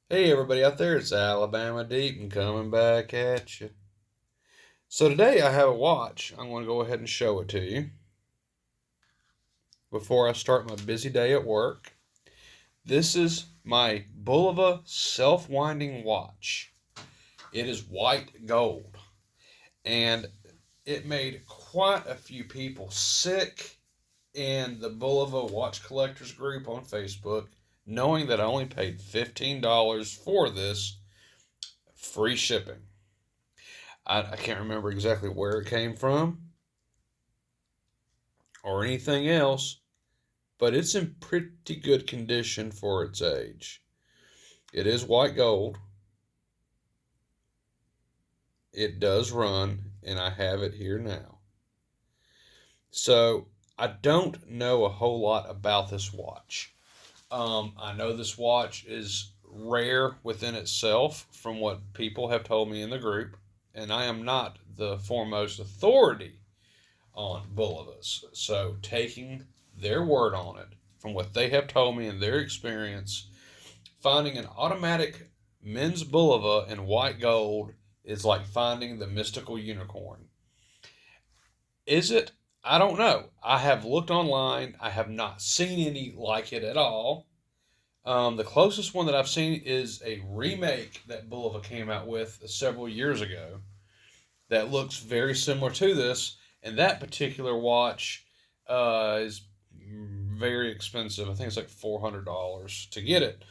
Hey everybody out there, it's Alabama Deep and coming back at you. So today I have a watch. I'm going to go ahead and show it to you before I start my busy day at work. This is my Bulova self-winding watch. It is white gold and it made quite a few people sick in the Bulova Watch Collectors group on Facebook, knowing that I only paid $15 for this free shipping. I can't remember exactly where it came from or anything else, but it's in pretty good condition for its age. It is white gold. It does run, and I have it here now. So I don't know a whole lot about this watch. I know this watch is rare within itself from what people have told me in the group, and I am not the foremost authority on Bulovas. So taking their word on it from what they have told me in their experience, finding an automatic men's Bulova in white gold is like finding the mystical unicorn. Is it? I don't know. I have looked online. I have not seen any like it at all. The closest one that I've seen is a remake that Bulova came out with several years ago that looks very similar to this. And that particular watch is very expensive. I think it's like $400 to get it.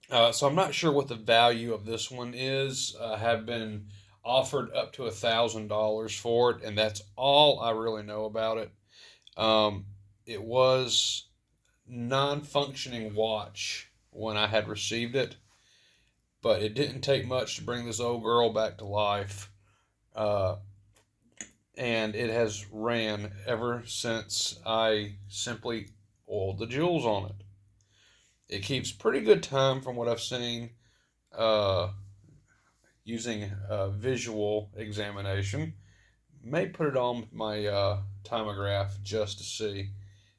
So I'm not sure what the value of this one is. I have been offered up to $1,000 for it, and that's all I really know about it. It was non-functioning watch when I had received it, but it didn't take much to bring this old girl back to life. Uh, and it has ran ever since I simply oiled the jewels on it. It keeps pretty good time from what I've seen uh, using visual examination. May put it on my timograph just to see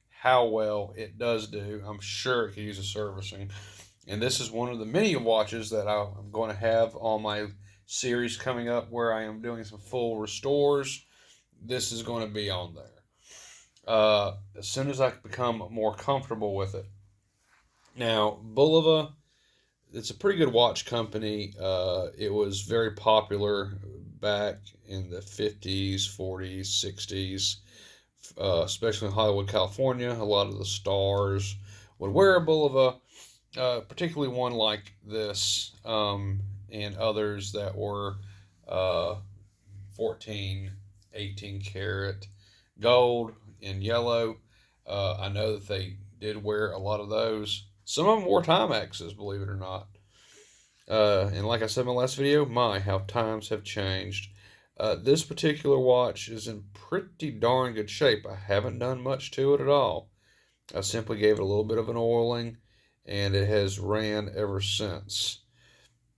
how well it does do. I'm sure it could use a servicing. And this is one of the many watches that I'm going to have on my series coming up where I am doing some full restores. This is going to be on there. As soon as I become more comfortable with it. Now, Bulova, it's a pretty good watch company. It was very popular back in the 50s, 40s, 60s, especially in Hollywood, California. A lot of the stars would wear a Bulova, particularly one like this, and others that were uh, 14, 18 karat gold and yellow. I know that they did wear a lot of those. Some of them wore Timexes, believe it or not. And like I said in my last video, my, how times have changed. This particular watch is in pretty darn good shape. I haven't done much to it at all. I simply gave it a little bit of an oiling, and it has ran ever since.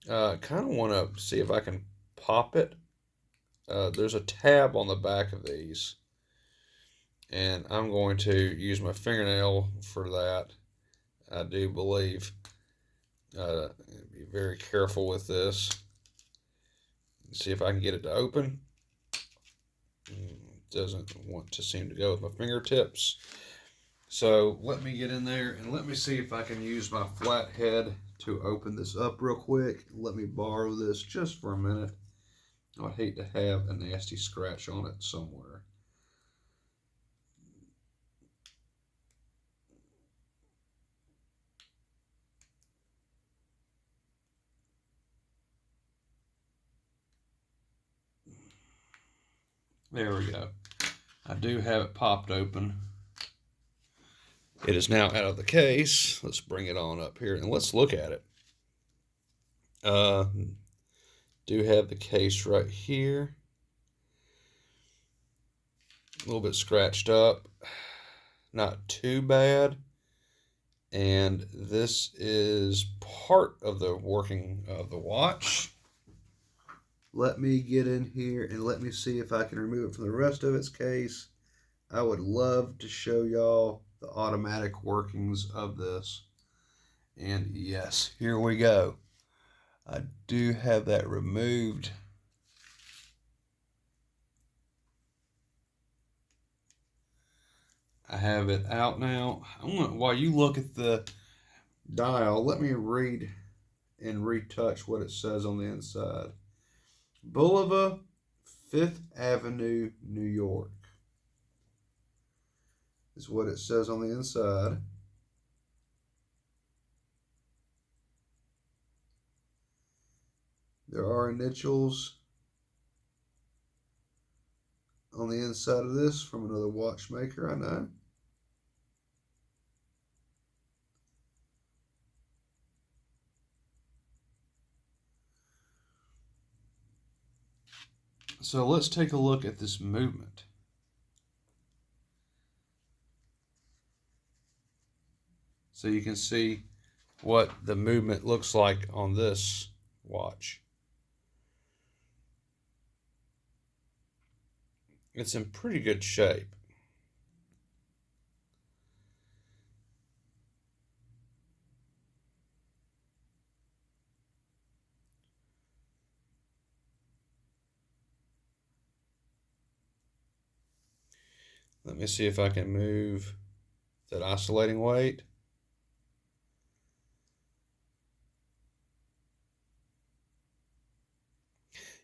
Kind of want to see if I can pop it. There's a tab on the back of these, and I'm going to use my fingernail for that. I do believe. Be very careful with this. See if I can get it to open. It doesn't want to seem to go with my fingertips. So let me get in there and let me see if I can use my flat head to open this up real quick. Let me borrow this just for a minute. I'd hate to have a nasty scratch on it somewhere. There we go. I do have it popped open. It is now out of the case. Let's bring it on up here and let's look at it. Do have the case right here. A little bit scratched up. Not too bad. And this is part of the working of the watch. Let me get in here and let me see if I can remove it from the rest of its case. I would love to show y'all the automatic workings of this. And yes, here we go. I do have that removed. I have it out now. While you look at the dial, let me read and retouch what it says on the inside. Bulova, 5th Avenue, New York is what it says on the inside. There are initials on the inside of this from another watchmaker I know. So let's take a look at this movement. So you can see what the movement looks like on this watch. It's in pretty good shape. Let me see if I can move that oscillating weight.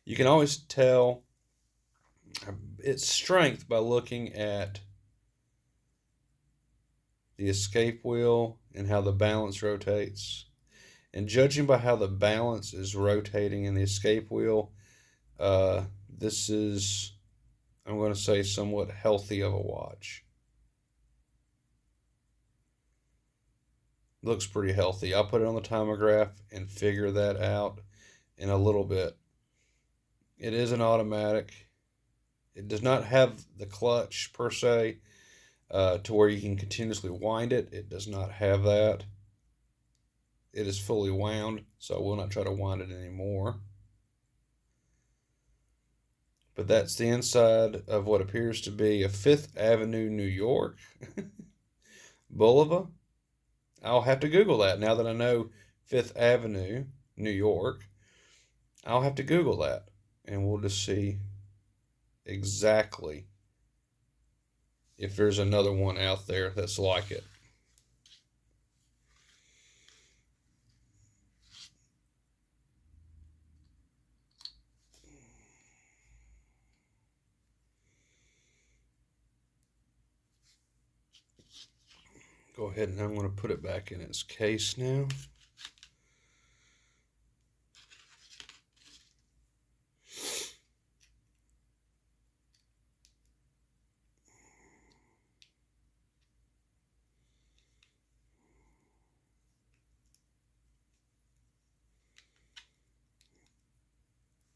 You can always tell its strength by looking at the escape wheel and how the balance rotates. And judging by how the balance is rotating in the escape wheel, this is, I'm going to say, somewhat healthy of a watch. Looks pretty healthy. I'll put it on the timograph and figure that out in a little bit. It is an automatic. It does not have the clutch per se to where you can continuously wind it. It does not have that. It is fully wound, so I will not try to wind it anymore. But that's the inside of what appears to be a 5th Avenue, New York. Bulova. I'll have to Google that now that I know 5th Avenue, New York. I'll have to Google that, and we'll just see exactly if there's another one out there that's like it. Go ahead and I'm going to put it back in its case now.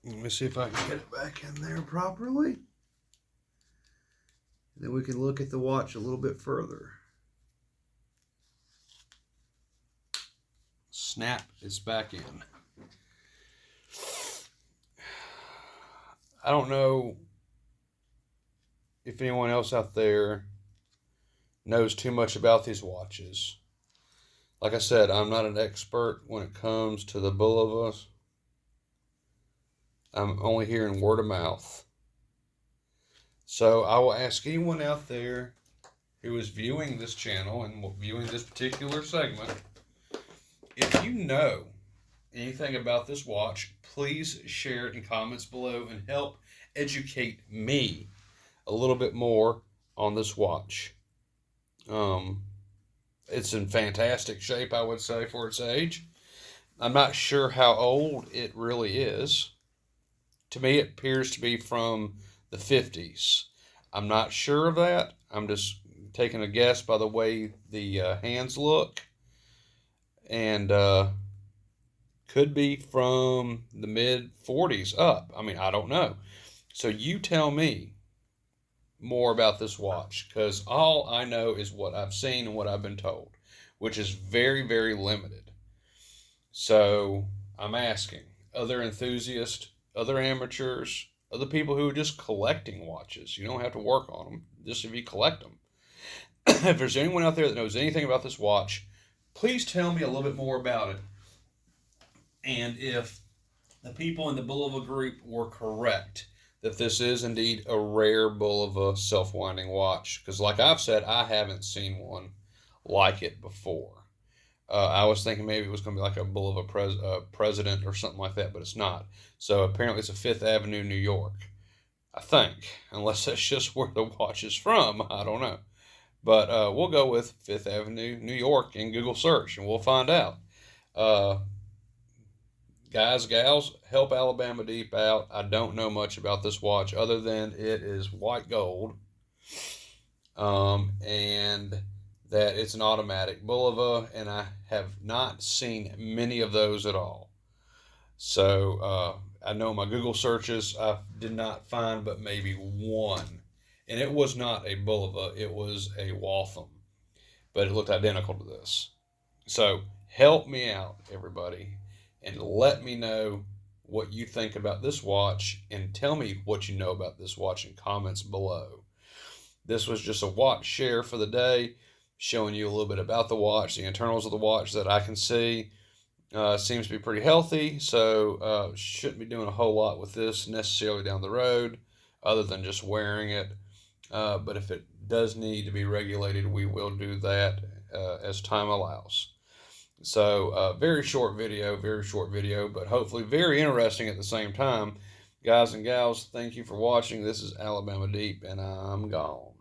Let me see if I can get it back in there properly. And then we can look at the watch a little bit further. Snap, it's back in. I don't know if anyone else out there knows too much about these watches. Like I said, I'm not an expert when it comes to the Bulovas. I'm only hearing word of mouth. So I will ask anyone out there who is viewing this channel and viewing this particular segment, if you know anything about this watch, please share it in comments below and help educate me a little bit more on this watch. It's in fantastic shape, I would say, for its age. I'm not sure how old it really is. To me, it appears to be from the 50s. I'm not sure of that. I'm just taking a guess by the way the hands look. And could be from the mid 40s up. I mean, I don't know. So you tell me more about this watch, because all I know is what I've seen and what I've been told, which is very, very limited. So I'm asking other enthusiasts, other amateurs, other people who are just collecting watches. You don't have to work on them, just if you collect them. If there's anyone out there that knows anything about this watch, please tell me a little bit more about it. And if the people in the Bulova group were correct that this is indeed a rare Bulova self-winding watch, because like I've said, I haven't seen one like it before. I was thinking maybe it was going to be like a Bulova president or something like that, but it's not. So apparently it's a Fifth Avenue, New York. I think, unless that's just where the watch is from. I don't know. But we'll go with Fifth Avenue, New York in Google search, and we'll find out. Uh, Guys, gals, help Alabama Deep out. I don't know much about this watch other than it is white gold, and that it's an automatic Bulova, and I have not seen many of those at all. So I know my Google searches I did not find but maybe one, and it was not a Bulova; it was a Waltham, but it looked identical to this. So help me out, everybody, and let me know what you think about this watch, and tell me what you know about this watch in comments below. This was just a watch share for the day, showing you a little bit about the watch, the internals of the watch that I can see. Seems to be pretty healthy, so shouldn't be doing a whole lot with this necessarily down the road, other than just wearing it. But if it does need to be regulated, we will do that as time allows. So very short video, but hopefully very interesting at the same time. Guys and gals, thank you for watching. This is Alabama Deep, and I'm gone.